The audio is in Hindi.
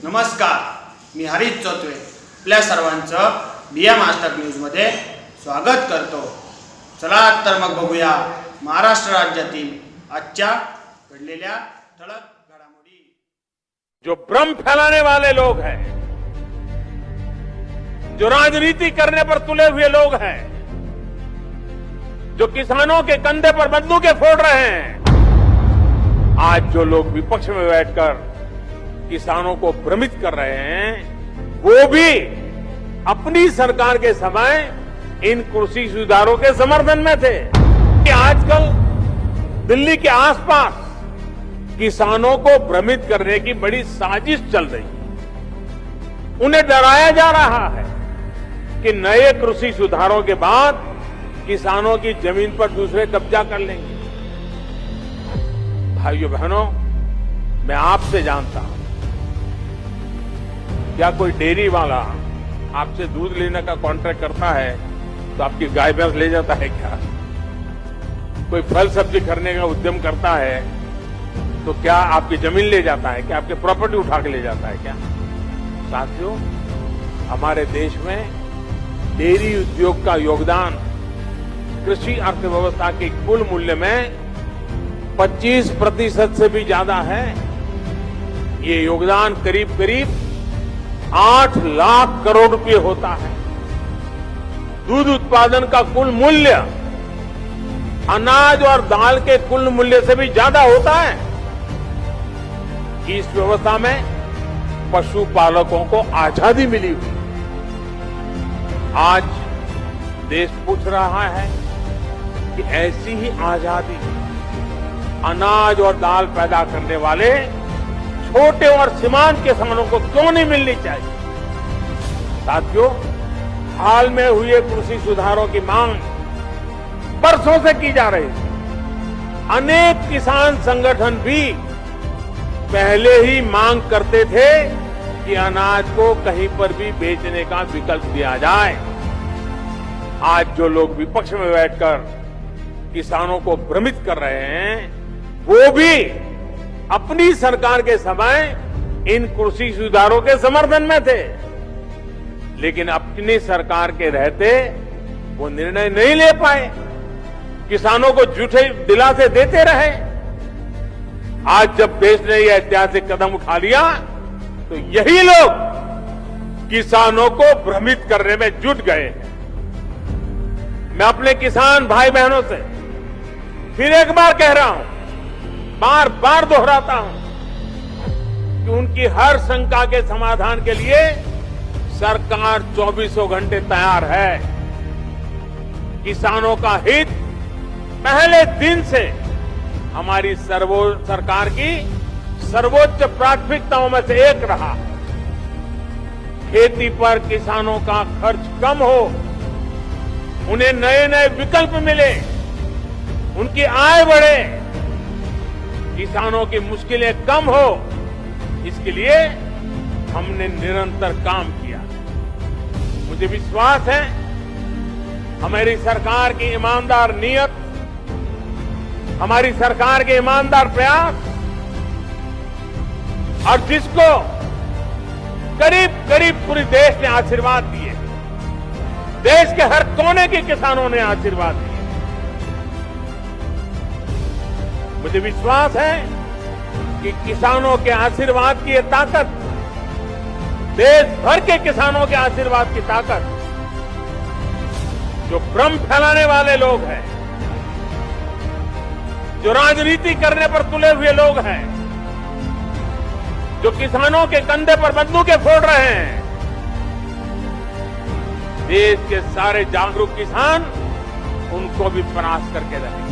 नमस्कार, मी हरीश चौतवे आपल्या सर्वांचं बीएम आजतक न्यूजमध्ये स्वागत करतो। चला तर मग बघूया महाराष्ट्र राज्यातील आजच्या घडलेल्या ठळक घडामोडी। जो भ्रम फैलाने वाले लोग हैं, जो राजनीति करने पर तुले हुए लोग हैं, जो किसानों के कंधे पर बंदूकें फोड़ रहे हैं, आज जो लोग विपक्ष में बैठकर किसानों को भ्रमित कर रहे हैं, वो भी अपनी सरकार के समय इन कृषि सुधारों के समर्थन में थे। कि आजकल दिल्ली के आसपास किसानों को भ्रमित करने की बड़ी साजिश चल रही है। उन्हें डराया जा रहा है कि नए कृषि सुधारों के बाद किसानों की जमीन पर दूसरे कब्जा कर लेंगे। भाइयों बहनों, मैं आपसे जानता हूं, क्या कोई डेयरी वाला आपसे दूध लेने का कॉन्ट्रैक्ट करता है तो आपकी गाय भैंस ले जाता है क्या? कोई फल सब्जी करने का उद्यम करता है तो क्या आपकी जमीन ले जाता है? क्या आपकी प्रॉपर्टी उठा के ले जाता है क्या? साथियों, हमारे देश में डेयरी उद्योग का योगदान कृषि अर्थव्यवस्था के कुल मूल्य में 25% से भी ज्यादा है। ये योगदान करीब करीब 8 लाख करोड़ रुपए होता है। दूध उत्पादन का कुल मूल्य अनाज और दाल के कुल मूल्य से भी ज्यादा होता है। इस व्यवस्था में पशुपालकों को आजादी मिली हुई। आज देश पूछ रहा है कि ऐसी ही आजादी अनाज और दाल पैदा करने वाले छोटे और सीमांत किसानों को क्यों नहीं मिलनी चाहिए? साथियों, हाल में हुए कृषि सुधारों की मांग बरसों से की जा रही थी। अनेक किसान संगठन भी पहले ही मांग करते थे कि अनाज को कहीं पर भी बेचने का विकल्प दिया जाए। आज जो लोग विपक्ष में बैठकर किसानों को भ्रमित कर रहे हैं, वो भी अपनी सरकार के समय इन कृषि सुधारों के समर्थन में थे, लेकिन अपनी सरकार के रहते वो निर्णय नहीं ले पाए, किसानों को झूठे दिलासे देते रहे। आज जब देश ने यह ऐतिहासिक कदम उठा लिया तो यही लोग किसानों को भ्रमित करने में जुट गए हैं। मैं अपने किसान भाई बहनों से फिर एक बार कह रहा हूं, बार बार दोहराता हूं कि उनकी हर शंका के समाधान के लिए सरकार 24 घंटे तैयार है। किसानों का हित पहले दिन से हमारी सरकार की सर्वोच्च प्राथमिकताओं में से एक रहा। खेती पर किसानों का खर्च कम हो, उन्हें नए नए विकल्प मिले, उनकी आय बढ़े, किसानों की मुश्किलें कम हो, इसके लिए हमने निरंतर काम किया। मुझे विश्वास है हमारी सरकार की ईमानदार नीयत, हमारी सरकार के ईमानदार प्रयास और जिसको करीब करीब पूरे देश ने आशीर्वाद दिए, देश के हर कोने के किसानों ने आशीर्वाद दिए। मुझे विश्वास है कि किसानों के आशीर्वाद की ये ताकत, देश भर के किसानों के आशीर्वाद की ताकत, जो भ्रम फैलाने वाले लोग हैं, जो राजनीति करने पर तुले हुए लोग हैं, जो किसानों के कंधे पर बंदूकें फोड़ रहे हैं, देश के सारे जागरूक किसान उनको भी परास्त करके रहेंगे।